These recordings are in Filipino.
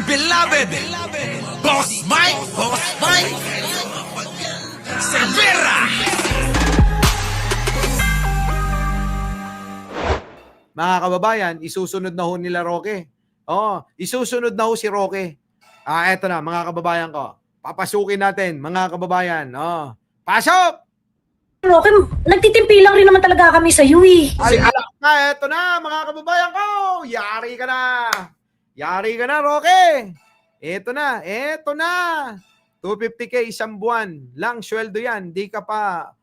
dear beloved, Boss Mike Cervera. Mga kababayan, isusunod na ho nila Roque. Isusunod na ho si Roque. Eto na mga kababayan ko. Papasukin natin mga kababayan. Pasok! Roque, nagtitimpi lang rin naman talaga kami sa iyo eh. Eto na mga kababayan ko. Yari ka na. Yari ka na, Roque. Eto na. 250k isang buwan lang sweldo yan. Di ka pa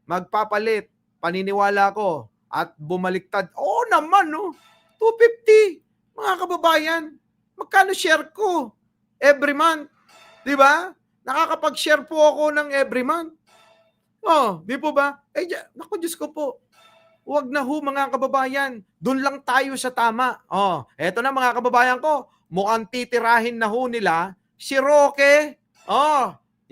magpapalit. Paniniwala ko. At bumaliktad. Oo naman, no? 250. Mga kababayan, magkano share ko? Every month. Di ba? Nakakapag-share po ako ng every month. Di po ba? Naku, Diyos ko po. Huwag na ho mga kababayan. Doon lang tayo sa tama. Eto na mga kababayan ko. Mukhang titirahin na ho nila si Roque.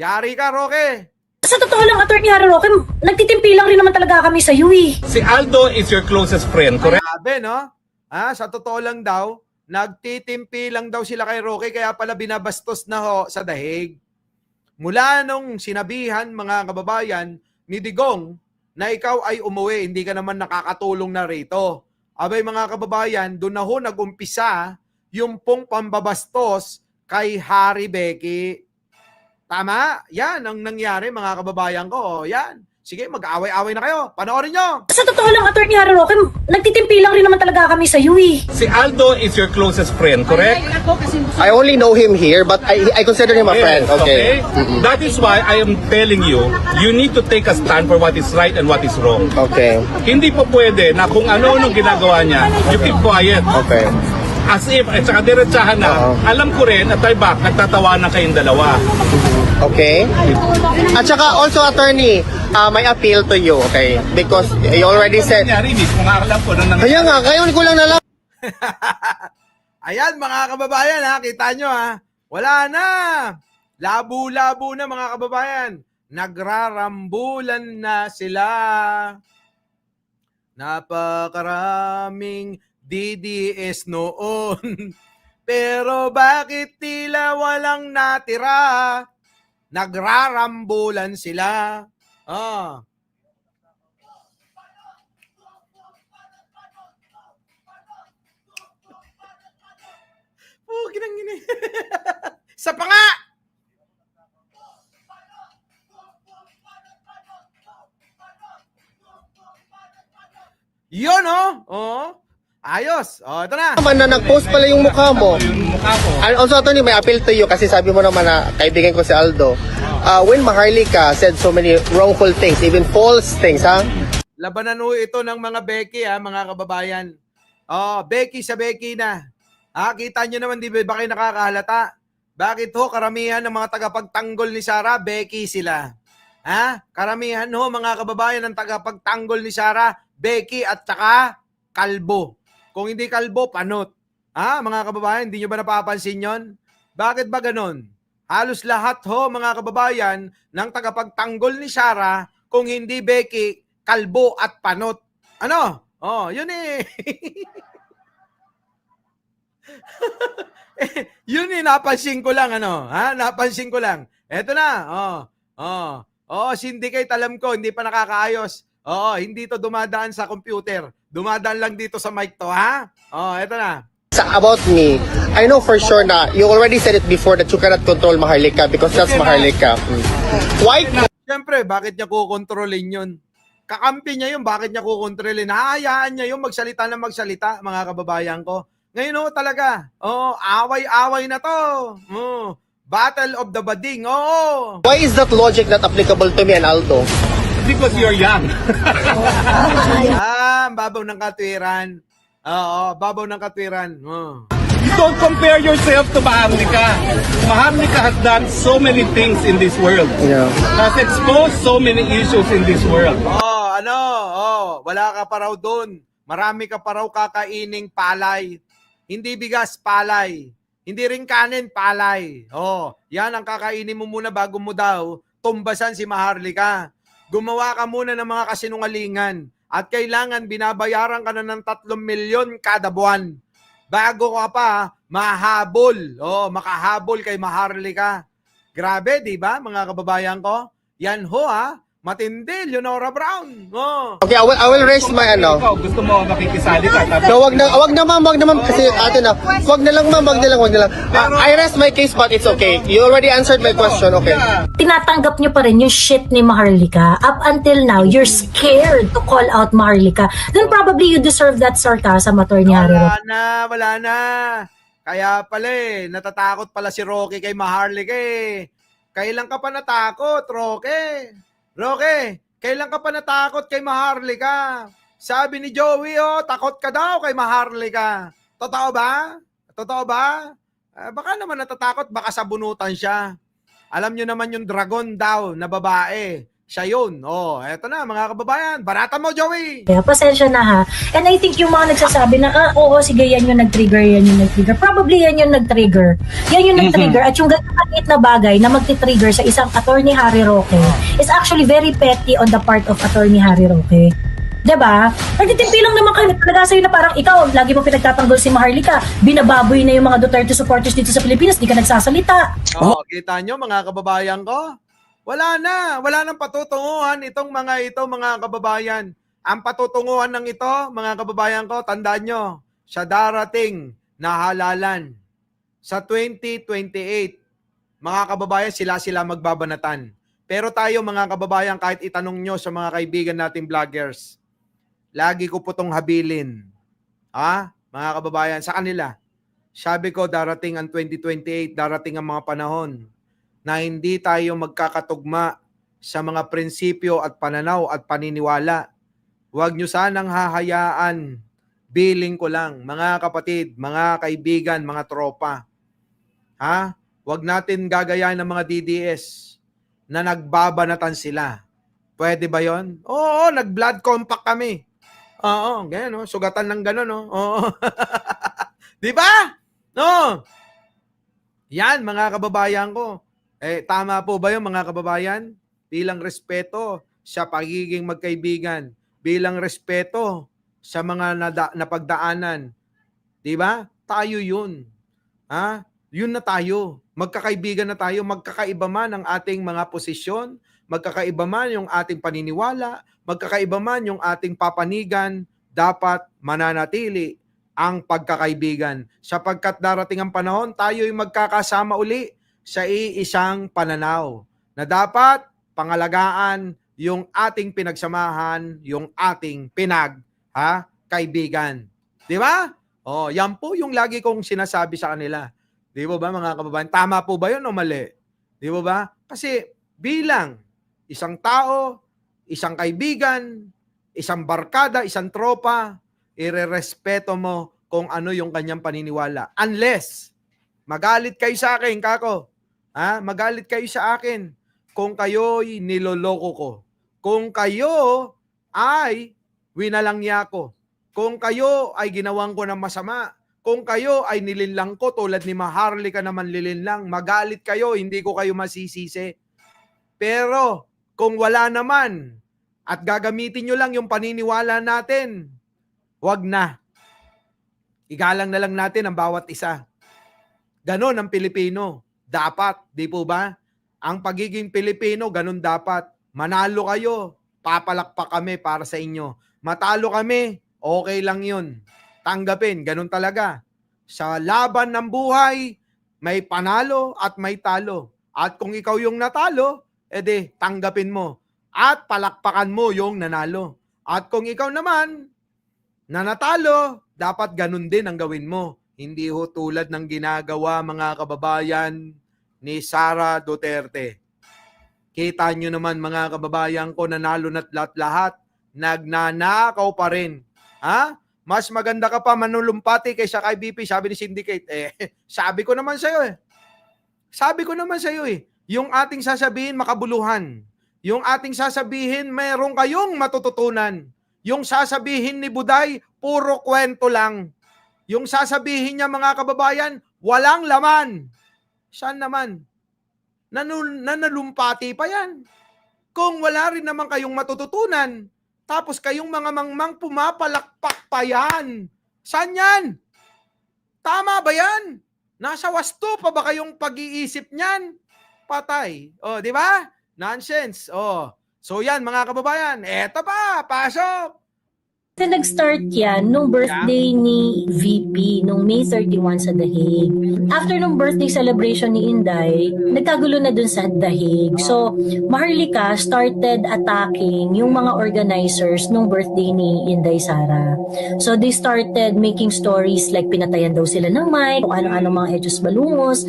Yari ka, Roque. Sa totoo lang, Attorney Harry Roque, nagtitimpi lang rin naman talaga kami sa iyo eh. Si Aldo is your closest friend, correct? Sabi, no? Sa totoo lang daw, nagtitimpi lang daw sila kay Roque, kaya pala binabastos na ho sa dahig. Mula nung sinabihan mga kababayan ni Digong na ikaw ay umuwi, hindi ka naman nakakatulong na rito. Abay mga kababayan, doon na ho nag-umpisa yung pong pambabastos kay Harry Becky. Tama? Yan ang nangyari mga kababayan ko. Yan. Sige, mag-away-away na kayo. Panoorin nyo. Sa totoo lang, Attorney Harry Roque, nagtitimpi lang rin naman talaga kami sa iyo eh. Si Aldo is your closest friend, correct? I only know him here, but I consider him a friend. Okay. That is why I am telling you, you need to take a stand for what is right and what is wrong. Okay. Hindi po pwede na kung ano-anong ginagawa niya, you keep quiet. Okay. As if, at saka diretsahan na, alam ko rin at ay back, nagtatawanan kayong dalawa. Okay. At saka also, attorney, may appeal to you, okay? Because you already said... Nangyari, mismo nga alam ko nang Kaya nga, ngayon ko lang nalang... Ayan mga kababayan kita nyo Wala na. Labo-labo na mga kababayan. Nagrarambulan na sila. Napakaraming DDS noon. Pero bakit tila walang natira? Nagrarambulan sila. Ginang-gina. Sa pa nga! Yun, ayos. Ito na. Naman na nag-post pala yung mukha mo. yung mukha ko. And also, attorney, may appeal to you kasi sabi mo naman na kaibigan ko si Aldo. When Maharlika said so many wrongful things, even false things, Labanan ho ito ng mga Becky, mga kababayan. Becky sa Becky na. Kita nyo naman, di ba kayo nakakahalata? Bakit ho, karamihan ng mga tagapagtanggol ni Sara, Becky sila. Karamihan ho, mga kababayan, ng tagapagtanggol ni Sara, Becky at saka kalbo. Kung hindi kalbo, panot. Mga kababayan, hindi nyo ba napapansin yon? Bakit ba ganon? Halos lahat ho, mga kababayan, ng tagapagtanggol ni Sara, kung hindi Becky, kalbo at panot. Ano? Yun eh. Yun eh, napansin ko lang, napansin ko lang. Eto na, syndicate, alam ko, hindi pa nakakaayos. Hindi to dumadaan sa computer. Dumadaan lang dito sa mic to, eto na. About me, I know for sure na you already said it before that you cannot control Maharlika because that's Maharlika. Why? Siyempre, bakit niya kukontrolin yun? Kakampi niya yun, bakit niya kukontrolin? Hahayaan niya yung magsalita na magsalita, mga kababayan ko. Ngayon talaga, away-away na to. Battle of the Bading, Why is that logic not applicable to me and Aldo? Because you're young. Babaw ng katwiran. Babaw ng katwiran. Don't compare yourself to Maharlika. Maharlika has done so many things in this world. Yeah. Has exposed so many issues in this world. Wala ka pa raw doon. Marami ka pa raw kakaining palay. Hindi bigas, palay. Hindi rin kanin, palay. Yan ang kakainin mo muna bago mo daw tumbasan si Maharlika. Gumawa ka muna ng mga kasinungalingan. At kailangan binabayaran ka na ng 3 milyon kada buwan. Bago ka pa mahabol. Makahabol kay Maharlika. Grabe, di ba, mga kababayan ko? Yan ho, matindi, Leonora Brown. Okay, I will raise my ano. Ikaw, gusto mo makikisali ka. Tapos, No, wag na ma'am, kasi ate na. Wag na lang. I rest my case but it's okay. You already answered my question, okay. Tinatanggap nyo pa rin yung shit ni Maharlika. Up until now, you're scared to call out Maharlika. Then probably you deserve that sarcasm, Atty. Harry Roque. Wala na. Kaya pala natatakot pala si Roque kay Maharlika Kailan ka pa natakot, Roque? Roque, kailan ka pa natakot kay Maharlika? Sabi ni Joey, takot ka daw kay Maharlika. Totoo ba? Baka naman natatakot, baka sabunutan siya. Alam nyo naman yung dragon daw na babae. Siya yun. Eto na mga kababayan. Barata mo, Joey! Kaya pasensya na ha. And I think yung mga nagsasabi na, oo, sige, yan yung nag-trigger. Probably yan yung nag-trigger. Yan yung nag-trigger. At yung ganit na bagay na magti-trigger sa isang Atty. Harry Roque is actually very petty on the part of Atty. Harry Roque. Diba? Nagtitimpi lang naman kayo. Talaga sa'yo na parang ikaw, lagi mo pinagtatanggol si Maharlika. Binababoy na yung mga Duterte supporters dito sa Pilipinas. Di ka nagsasalita. Kita nyo mga kababayan ko? Wala nang patutunguhan mga kababayan. Ang patutunguhan ng ito, mga kababayan ko, tandaan nyo, sa darating na halalan sa 2028, mga kababayan, sila magbabanatan. Pero tayo, mga kababayan, kahit itanong nyo sa mga kaibigan nating vloggers, lagi ko po itong habilin. Mga kababayan, sa kanila. Sabi ko, darating ang 2028, darating ang mga panahon na hindi tayo magkakatugma sa mga prinsipyo at pananaw at paniniwala. Huwag nyo sanang hahayaan. Biling ko lang, mga kapatid, mga kaibigan, mga tropa. Huwag natin gagayahin ng mga DDS na nagbabanatan sila. Pwede ba yon? Oo, nag-blood compact kami. Oo, ganyan, sugatan ng gano'n. Oo. Di ba? No. Yan, mga kababayan ko. Tama po ba yung mga kababayan? Bilang respeto sa pagiging magkaibigan, bilang respeto sa mga napagdaanan. 'Di ba? Tayo 'yun. Yun na tayo. Magkakaibigan na tayo, magkakaiba man ang ating mga posisyon, magkakaiba man yung ating paniniwala, magkakaiba man yung ating papanigan, dapat mananatili ang pagkakaibigan. Sapagkat darating ang panahon, tayo'y magkakasama uli sa iisang pananaw na dapat pangalagaan yung ating pinagsamahan, yung ating kaibigan. Di ba? Yan po yung lagi kong sinasabi sa kanila. Di ba mga kababayan? Tama po ba yun o mali? Di ba? Kasi bilang isang tao, isang kaibigan, isang barkada, isang tropa, irerespeto mo kung ano yung kanyang paniniwala. Unless magalit kayo sa akin, kako. Magalit kayo sa akin kung kayo'y niloloko ko. Kung kayo ay winalangya ko. Kung kayo ay ginawan ko ng masama. Kung kayo ay nilinlang ko tulad ni Maharlika naman lilinlang. Magalit kayo, hindi ko kayo masisisi. Pero kung wala naman at gagamitin nyo lang yung paniniwala natin, wag na. Igalang na lang natin ang bawat isa. Ganon ang Pilipino. Dapat, di po ba? Ang pagiging Pilipino, ganun dapat. Manalo kayo, papalakpak kami para sa inyo. Matalo kami, okay lang yun. Tanggapin, ganun talaga. Sa laban ng buhay, may panalo at may talo. At kung ikaw yung natalo, edi tanggapin mo. At palakpakan mo yung nanalo. At kung ikaw naman, na natalo, dapat ganun din ang gawin mo. Hindi ho tulad ng ginagawa mga kababayan ni Sara Duterte. Kita nyo naman mga kababayan ko, nanalo na't lahat, nagnanakaw pa rin. Mas maganda ka pa manulumpati kaysa kay BP, sabi ni Syndicate. Sabi ko naman sa'yo yung ating sasabihin makabuluhan. Yung ating sasabihin meron kayong matututunan. Yung sasabihin ni Buday, puro kwento lang. Yung sasabihin niya mga kababayan, walang laman. Saan naman? Nanalumpati pa yan. Kung wala rin naman kayong matututunan, Tapos kayong mga mangmang pumapalakpak pa yan. Saan yan? Tama ba yan? Nasa wasto pa ba kayong pag-iisip niyan? Patay. O, di ba? Nonsense. O. So yan, mga kababayan. Eto pa, pasok. Kasi nag-start yan nung birthday ni VP, nung May 31 sa The Hague. After nung birthday celebration ni Inday, nagkagulo na dun sa The Hague. So, Maharlika started attacking yung mga organizers nung birthday ni Inday Sara. So, they started making stories like pinatayan daw sila ng mic, kung ano-ano mga etos balungos.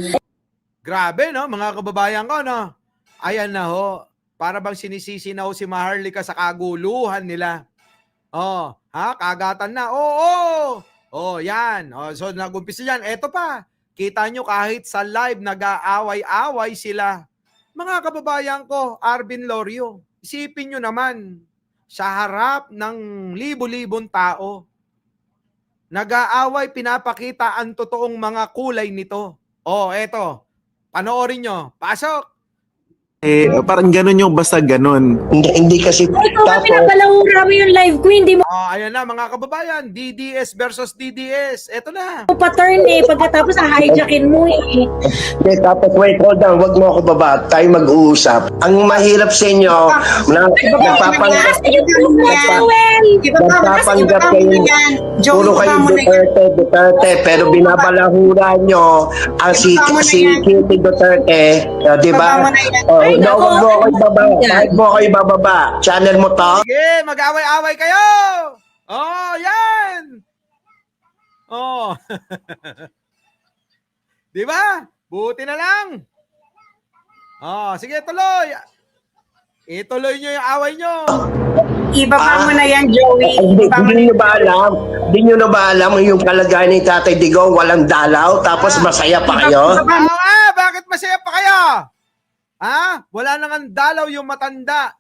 Grabe, no? Mga kababayan ko, no? Ayan na ho. Para bang sinisisi na ho si Maharlika sa kaguluhan nila. Oh, kagatan na. Oh, yan. Oh, so nagumpisa yan. Eto pa. Kita nyo kahit sa live nag-aaway-away sila. Mga kababayan ko, Arvin Lorio, isipin nyo naman sa harap ng libo-libong tao. Nag-aaway, pinapakita ang totoong mga kulay nito. Oh, eto. Panoorin nyo. Pasok. Parang ganun yung basta ganun. Hindi kasi Ikaw nga pinapalahura mo yung live ko, hindi mo Ayan na mga kababayan, DDS versus DDS. Eto na. pa-turn pagkatapos hijackin mo eh. tapos wait, hold on, wag mo ako baba, tayo mag-uusap. Ang mahirap sa inyo, nagpapanggap puro kayo Duterte, pero binabalahura nyo ang si Kitty Duterte, di ba? Wag mo ako ibaba, kahit mo ako ibababa. Channel mo to. Sige, mag-away-away kayo. Oh, yan. Oh. Di ba? Buti na lang. Oh, sige, tuloy. Ituloy nyo yung away nyo. Ibaba mo na yan, Joey. Hindi nyo na ba alam yung kalagayan ni Tatay Digong, walang dalaw, tapos masaya pa kayo? Bakit masaya pa kayo? Wala nang dalaw yung matanda.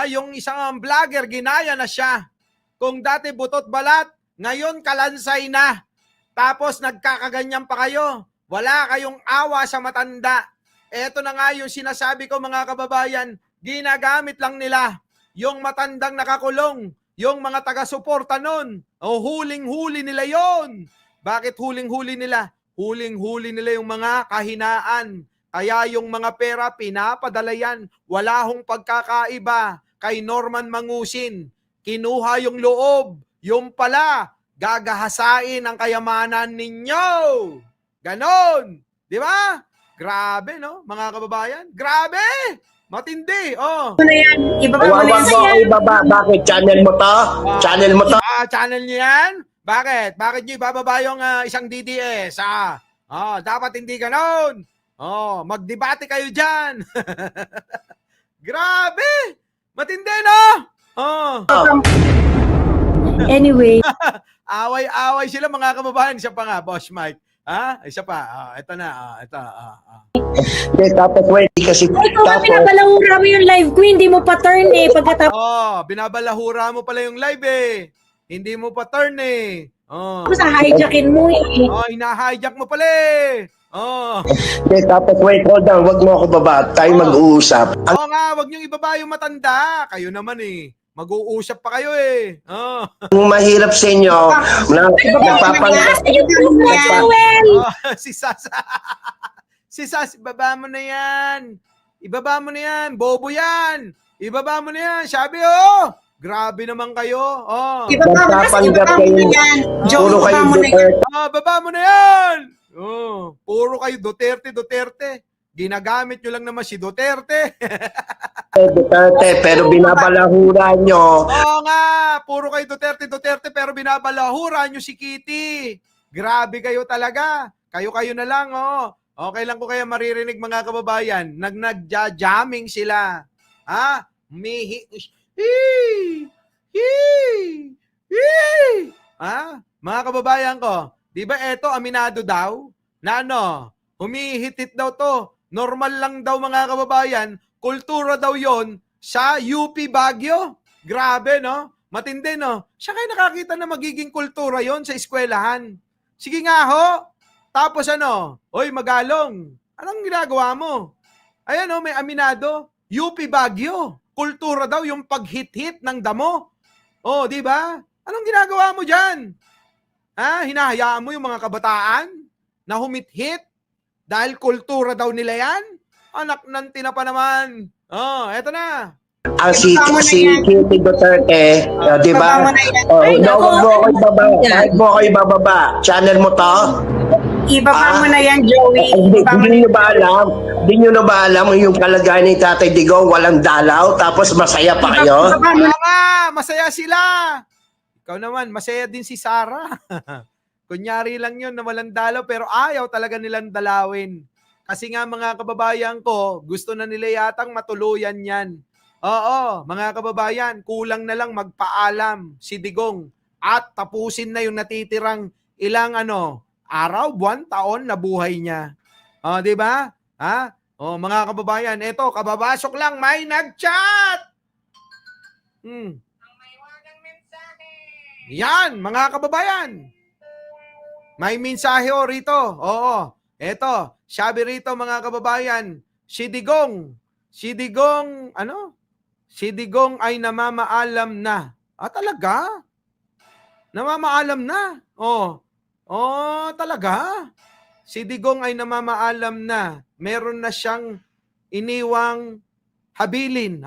Yung isang vlogger, ginaya na siya. Kung dati butot balat, ngayon kalansay na. Tapos nagkakaganyan pa kayo. Wala kayong awa sa matanda. Eto na nga yung sinasabi ko mga kababayan, ginagamit lang nila yung matandang nakakulong, yung mga taga-suporta nun. Huling-huli nila yon. Bakit huling-huli nila? Huling-huli nila yung mga kahinaan. Kaya yung mga pera pinapadala yan. Wala hong pagkakaiba kay Norman Mangusin. Kinuha yung loob. Yung pala, gagahasain ang kayamanan ninyo. Ganon. Di ba? Grabe, no? Mga kababayan. Grabe! Matindi. Oh. Ibaba mo na Wag mo ako ibaba. Bakit? Channel mo to? Channel mo to? Channel niyo yan? Bakit? Bakit niyo ibababa yung isang DDS? Dapat hindi ganon. Magdebate kayo dyan. Grabe! Matindi, no? Anyway, Away-away sila mga kababayan. Isa pa nga, Boss Mike. Isa pa. Ito na. Tapos wait, kasi ikaw nga pinapalahura mo yung live ko, hindi mo pa-turn pagkatapos Binabalahura mo pala yung live eh. Hindi mo pa turn eh. hijackin mo eh. Hina-hijack mo pala eh. tapos wait, hold on, wag mo ako baba, tayo mag-uusap. Oo nga, wag niyong ibaba yung matanda. Kayo naman eh. Mag-uusap pa kayo eh. Ang mahirap sa inyo, nagpapanggap Si Sasa. Si Sasa, ibaba mo na yan. Ibaba mo na yan. Bobo yan. Ibaba mo na yan. Sabi grabe naman kayo. nagpapanggap kayo, puro kayo Duterte. Baba mo na yan. Puro kayo Duterte. Ginagamit nyo lang naman si Duterte. Pero binabalahura nyo. Oo nga, puro kayo Duterte, pero binabalahura nyo si Kitty. Grabe kayo talaga. Kayo na lang, Okay lang ko kaya maririnig mga kababayan, nagja-jamming sila. Mga kababayan ko, di ba eto, aminado daw? Na humihit-hit daw to. Normal lang daw mga kababayan, kultura daw yon sa UP Baguio. Grabe, no? Matindi, no? Siya kayo nakakita na magiging kultura yon sa eskwelahan. Sige nga ho. Tapos Oy, Magalong, anong ginagawa mo? Ayan may aminado. UP Baguio. Kultura daw yung paghit-hit ng damo. Oh, di ba? Anong ginagawa mo dyan? Hinahayaan mo yung mga kabataan na humit-hit dahil kultura daw nila yan? Anak ng tinapa naman. Oh, eto na. Ang si Kitty Duterte, di ba? Ibaba mo na yan. Huwag mo ako ibaba. Kahit mo ako ibababa. Channel mo to? Ibaba mo na yan, Joey. Ibaba mo na Hindi yan. nyo ba alam? Hindi nyo na ba alam yung kalagayan ni Tatay Digong walang dalaw tapos masaya pa kayo? Ibaba mo na. Tama, masaya sila. Ikaw naman, masaya din si Sarah. Kunyari lang yun na walang dalaw pero ayaw talaga nilang dalawin. Kasi nga mga kababayan ko, gusto na nila yatang matuluyan yan. Oo, mga kababayan, kulang na lang magpaalam si Digong at tapusin na yung natitirang ilang araw, buwan, taon na buhay niya. Di ba? Mga kababayan, eto, kababasok lang, may nag-chat! Yan, mga kababayan. May mensahe rito. Oo. Eto, sabi rito mga kababayan, si Digong, Si Digong ay namamaalam na. Talaga? Namamaalam na? Talaga? Si Digong ay namamaalam na. Meron na siyang iniwang habilin.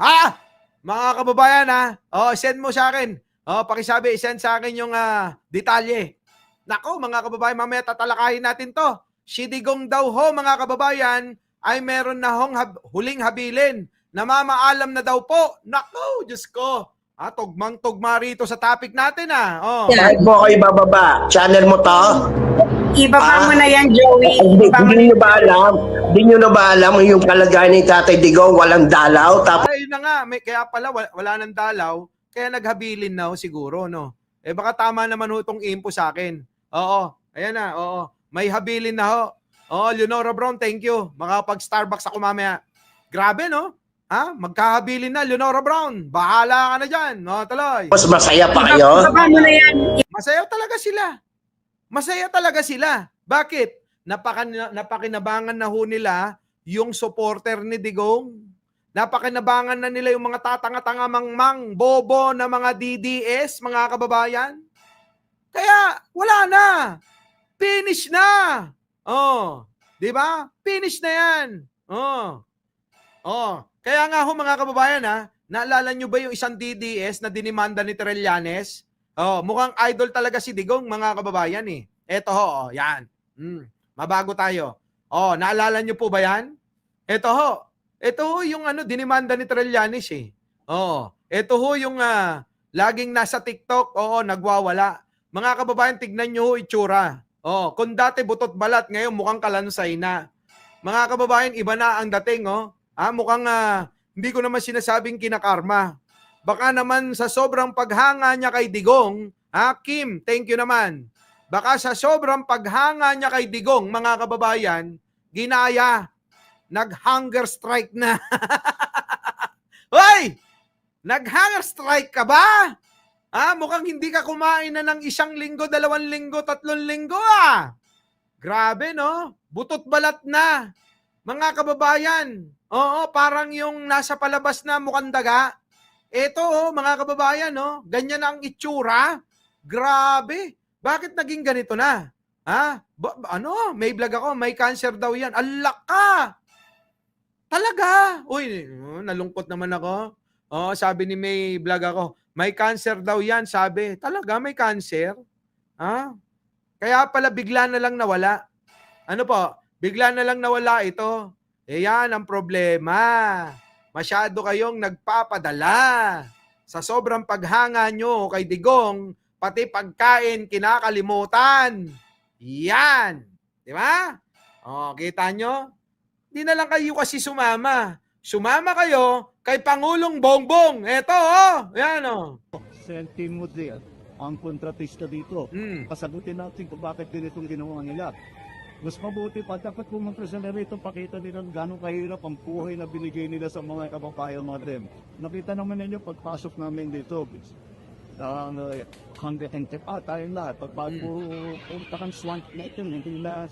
Mga kababayan send mo sa akin. Pakisabi, send sa akin yung detalye. Nako, mga kababayan, mamaya tatalakayin natin to. Si Digong daw mga kababayan, ay meron na huling habilin. Namamaalam na daw po. Nako, Diyos ko. Tugmang-tugma rito sa topic natin Kahit mo ako ibababa. Channel mo to? Ibaba mo na yan, Joey. Ibaba mo na Hindi yan. nyo ba alam? Hindi nyo na ba alam yung kalagayan ni Tatay Digong walang dalaw tapos Ay, na nga, kaya pala wala nang dalaw, kaya naghabilin na siguro, no? Baka tama naman itong info sa akin. Oo, ayan na, oo. May habilin na Leonora Brown, thank you. Makapag-Starbucks ako mamaya. Grabe, no? Magkahabilin na, Leonora Brown. Bahala ka na dyan. Tuloy. masaya pa kayo? Ibaba mo na yan. Masaya talaga sila. Masaya talaga sila. Bakit? Napakinabangan na ho nila yung supporter ni Digong. Napakinabangan na nila yung mga tatanga-tanga mangmang, bobo na mga DDS, mga kababayan. Kaya wala na. Finish na. Di ba? Finish na yan. Kaya nga ho mga kababayan naalala nyo ba yung isang DDS na dinimanda ni Trillanes? Mukhang idol talaga si Digong mga kababayan eh. Eto yan. Mabago tayo. Naalala nyo po ba yan? Ito ho yung dinimanda ni Trillanes eh. Ito ho yung laging nasa TikTok, nagwawala. Mga kababayan, tignan nyo ho itsura. Kung dati butot balat, ngayon mukhang kalansay na. Mga kababayan, iba na ang dating, mukhang hindi ko naman sinasabing kinakarma. Baka naman sa sobrang paghanga niya kay Digong, Kim, thank you naman. Baka sa sobrang paghanga niya kay Digong, mga kababayan, ginaya, nag-hunger strike na. Hoy! Nag-hunger strike ka ba? Mukhang hindi ka kumain na ng 1 linggo, 2 linggo, 3 linggo Grabe, no? Butot balat na. Mga kababayan, parang yung nasa palabas na mukhang daga. Ito, mga kababayan, ganyan ang itsura. Grabe. Bakit naging ganito na? May vlog ako, may cancer daw yan. Alak ka! Talaga? Uy, nalungkot naman ako. Sabi ni may vlog ako, may cancer daw yan, sabi. Talaga, may cancer? Kaya pala bigla na lang nawala. Bigla na lang nawala ito. Yan ang problema. Masyado kayong nagpapadala. Sa sobrang paghanga nyo kay Digong, pati pagkain kinakalimutan. Yan. Di ba? Kita nyo? Di na lang kayo kasi sumama. Sumama kayo kay Pangulong Bongbong. Eto, yan, Sentimo din ang kontratista dito. Pasagutin natin kung bakit din itong ginawa nila. Mas mabuti pa, dapat pumunta sila rito, pakita nila gano'ng kahirap ang buhay na binigay nila sa mga kababayan natin. Nakita naman ninyo pagpasok namin dito. Ang hanggang tayong lahat. Pagpunta kang swamp natin, hindi na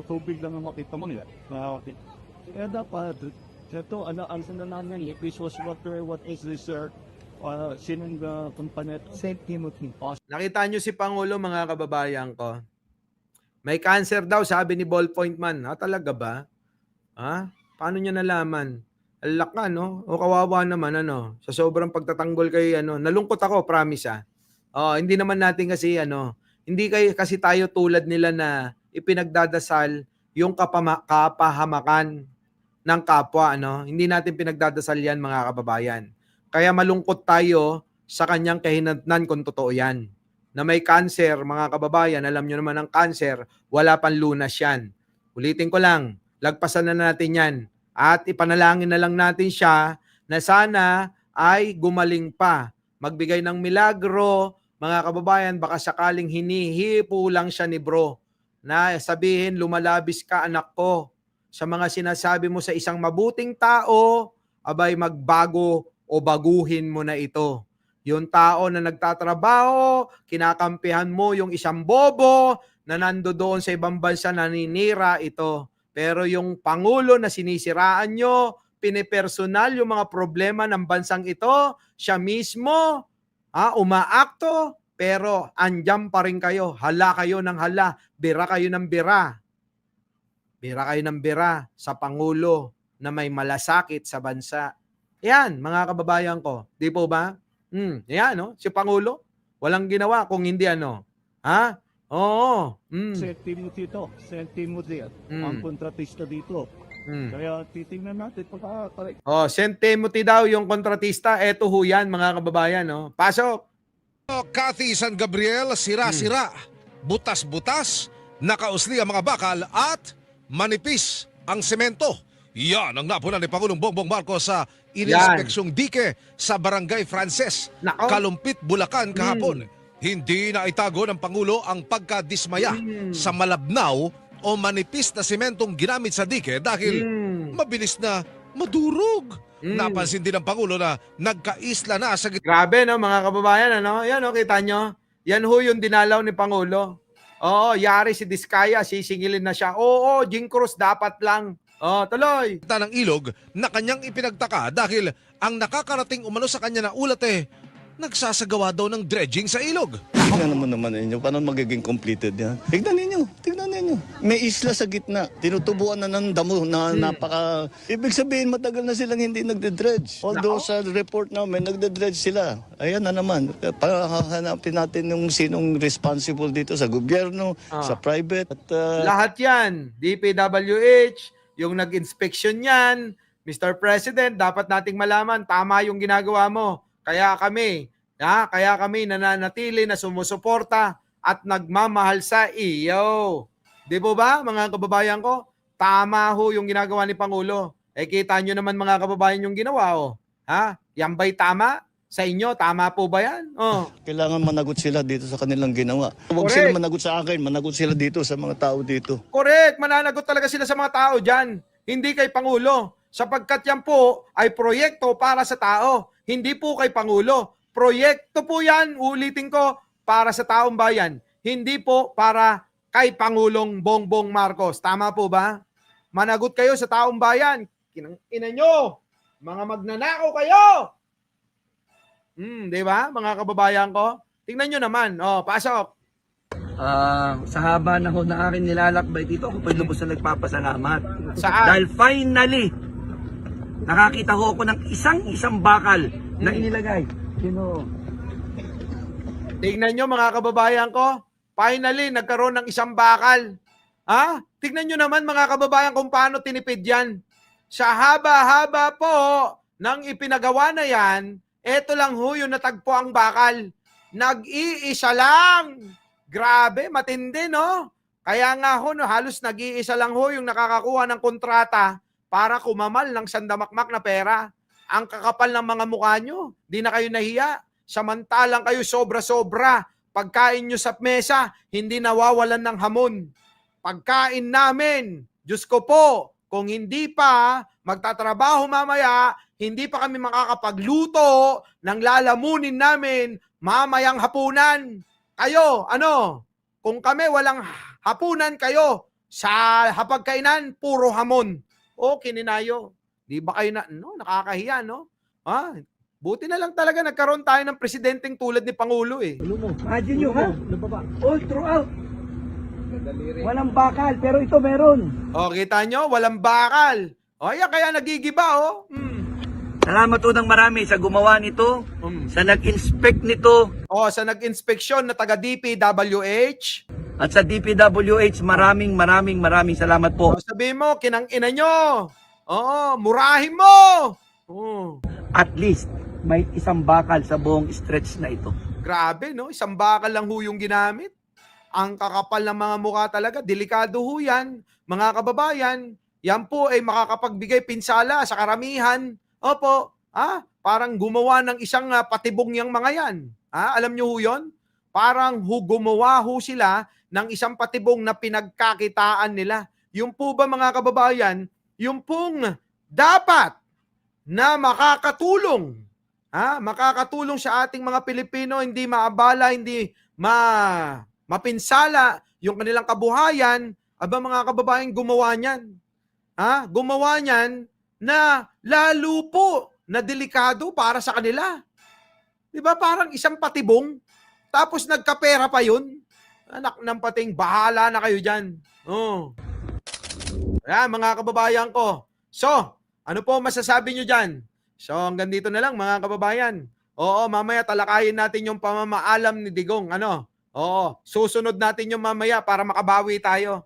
tubig lang ang makita mo nila. Kaya dapat, ito, ano na namin, if this was water, what is this, sir? Sinong kumpanya? St. Timothy. Nakita nyo si Pangulo, mga kababayan ko. May cancer daw, sabi ni Ballpoint Man. Talaga ba? Ha? Paano niya nalaman? Alak ka, no? O kawawa naman, ano? Sa sobrang pagtatanggol kay, ano? Nalungkot ako, promise, hindi naman natin kasi, hindi kasi tayo tulad nila na ipinagdadasal yung kapahamakan ng kapwa, ano? Hindi natin pinagdadasal yan, mga kababayan. Kaya malungkot tayo sa kanyang kahinatnan kung totoo yan. Na may cancer, mga kababayan, alam nyo naman ang cancer, wala pang lunas yan. Ulitin ko lang, lagpasan na natin yan. At ipanalangin na lang natin siya na sana ay gumaling pa. Magbigay ng milagro, mga kababayan, baka sakaling hinihipo lang siya ni bro. Na sabihin, lumalabis ka anak ko. Sa mga sinasabi mo sa isang mabuting tao, abay magbago o baguhin mo na ito. Yung tao na nagtatrabaho, kinakampihan mo yung isang bobo na nandoon sa ibang bansa naninira ito. Pero yung Pangulo na sinisiraan nyo, pinipersonal yung mga problema ng bansang ito, siya mismo umaakto, pero andyan pa rin kayo. Hala kayo ng hala, bira kayo ng bira. Bira kayo ng bira sa Pangulo na may malasakit sa bansa. Yan, mga kababayan ko. Di po ba? Yan, no? Si Pangulo, walang ginawa kung hindi Ha? Oo. St. Timothy to. St. Timothy. Ang kontratista dito. Kaya titingnan natin St. Timothy daw yung kontratista. Eto ho yan, mga kababayan. No? Pasok! Cathy San Gabriel, sira-sira, butas-butas, nakausli ang mga bakal at manipis ang semento. Yan ang napunan ni Pangulong Bongbong Marcos sa ininspeksyong dike sa Barangay Frances, Nako. Kalumpit, Bulacan kahapon. Hindi na itago ng Pangulo ang pagkadismaya sa malabnaw o manipis na sementong ginamit sa dike dahil mabilis na madurog. Napansin din ng Pangulo na nagkaisla na sa Grabe, no, mga kababayan, Yan, kita nyo? Yan ho yung dinalaw ni Pangulo. Oo, yari si Diskaya, sisingilin na siya. Oo, Jing Cruz, dapat lang. Tuloy. ng ilog na kanyang ipinagtaka dahil ang nakakarating umano sa kanya na ulat nagsasagawa daw ng dredging sa ilog. Tingnan naman ninyo, paano magiging completed yan? Tignan ninyo. May isla sa gitna. Tinutubuan na ng damo na napaka... Ibig sabihin, matagal na silang hindi nagde-dredge. Although sa report namin, nagde-dredge sila. Ayan na naman. Pahahanapin natin yung sinong responsible dito sa gobyerno, sa private. At, Lahat yan. DPWH, yung nag-inspection yan. Mr. President, dapat nating malaman, tama yung ginagawa mo. Kaya kami nananatili na sumusuporta at nagmamahal sa iyo. Di po ba, mga kababayan ko? Tama ho yung ginagawa ni Pangulo. Kita nyo naman, mga kababayan, yung ginawa, Yan ba'y tama? Sa inyo, tama po ba yan? kailangan managot sila dito sa kanilang ginawa. Huwag Correct. sila managot sa akin, managot sila dito sa mga tao dito. Correct, mananagot talaga sila sa mga tao dyan. Hindi kay Pangulo. Sapagkat yan po ay proyekto para sa tao. Hindi po kay Pangulo. Proyekto po yan, ulitin ko, para sa taong bayan. Hindi po para kay Pangulong Bongbong Marcos. Tama po ba? Managot kayo sa taong bayan. Ina nyo, mga magnanakaw kayo. Di ba, mga kababayan ko? Tingnan nyo naman. Pasok. Sa haba na ho na akin nilalakbay dito, ako pa'y lubos na nagpapasalamat. Saan? Dahil finally, nakakita ho ako ng isang bakal na inilagay. Tingnan nyo, mga kababayan ko. Finally, nagkaroon ng isang bakal. Tingnan nyo naman, mga kababayan, kung paano tinipid yan. Sa haba-haba po ng ipinagawa na yan, eto lang ho yung natagpo ang bakal. Nag-iisa lang. Grabe, matindi, no? Kaya nga ho, halos nag-iisa lang ho yung nakakakuha ng kontrata para kumamal ng sandamakmak na pera. Ang kakapal ng mga mukha nyo, di na kayo nahiya. Samantalang kayo sobra-sobra. Pagkain nyo sa mesa, hindi nawawalan ng hamon. Pagkain namin, Diyos ko po, kung hindi pa magtatrabaho mamaya, hindi pa kami makakapagluto ng lalamunin namin mamayang hapunan. Kayo, kung kami walang hapunan kayo, sa hapagkainan, puro hamon. Kininayo. Di ba kayo nakakahiya, no? Buti na lang talaga nagkaroon tayo ng presidenteng tulad ni Pangulo eh. Imagine nyo ha, all throughout. Walang bakal, pero ito meron. O, kita nyo, walang bakal. O, yan kaya nagigiba, oh. Salamat po ng marami sa gumawa nito, sa nag-inspect nito, O, sa nag-inspeksyon na taga DPWH. at sa DPWH, maraming salamat po. O, sabihin mo, kinang-ina nyo. Oo, murahin mo. Oo. At least, may isang bakal sa buong stretch na ito. Grabe, no? Isang bakal lang ho yung ginamit. Ang kakapal ng mga mukha talaga. Delikado ho yan, mga kababayan. Yan po ay makakapagbigay pinsala sa karamihan. Opo, parang gumawa ng isang patibong yung mga yan. Alam nyo ho yun? Parang gumawa ho sila ng isang patibong na pinagkakitaan nila. Yung po ba mga kababayan, yung pong dapat na makakatulong, makakatulong sa ating mga Pilipino, hindi maabala, hindi mapinsala yung kanilang kabuhayan, mga kababayan gumawa niyan. Gumawa niyan na lalo po na delikado para sa kanila. 'Di ba? Parang isang patibong, tapos nagkapera pa 'yun. Anak ng pating, bahala na kayo diyan. Ayan, mga kababayan ko. So, ano po masasabi nyo dyan? So, hanggang dito na lang mga kababayan. Oo, mamaya talakayin natin yung pamamaalam ni Digong. Oo, susunod natin yung mamaya para makabawi tayo.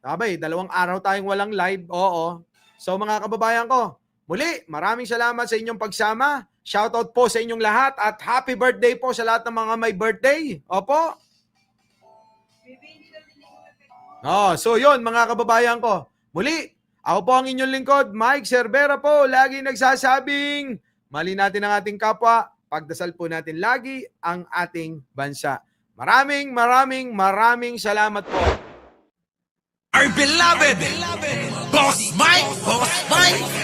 Sabay, 2 araw tayong walang live. Oo. So, mga kababayan ko, muli, maraming salamat sa inyong pagsama. Shoutout po sa inyong lahat at happy birthday po sa lahat ng mga may birthday. Opo. So yun mga kababayan ko. Muli, ako po ang inyong lingkod, Mike Cervera po, lagi nagsasabing, mali natin ang ating kapwa, pagdasal po natin lagi ang ating bansa. Maraming salamat po. Our beloved Boss Mike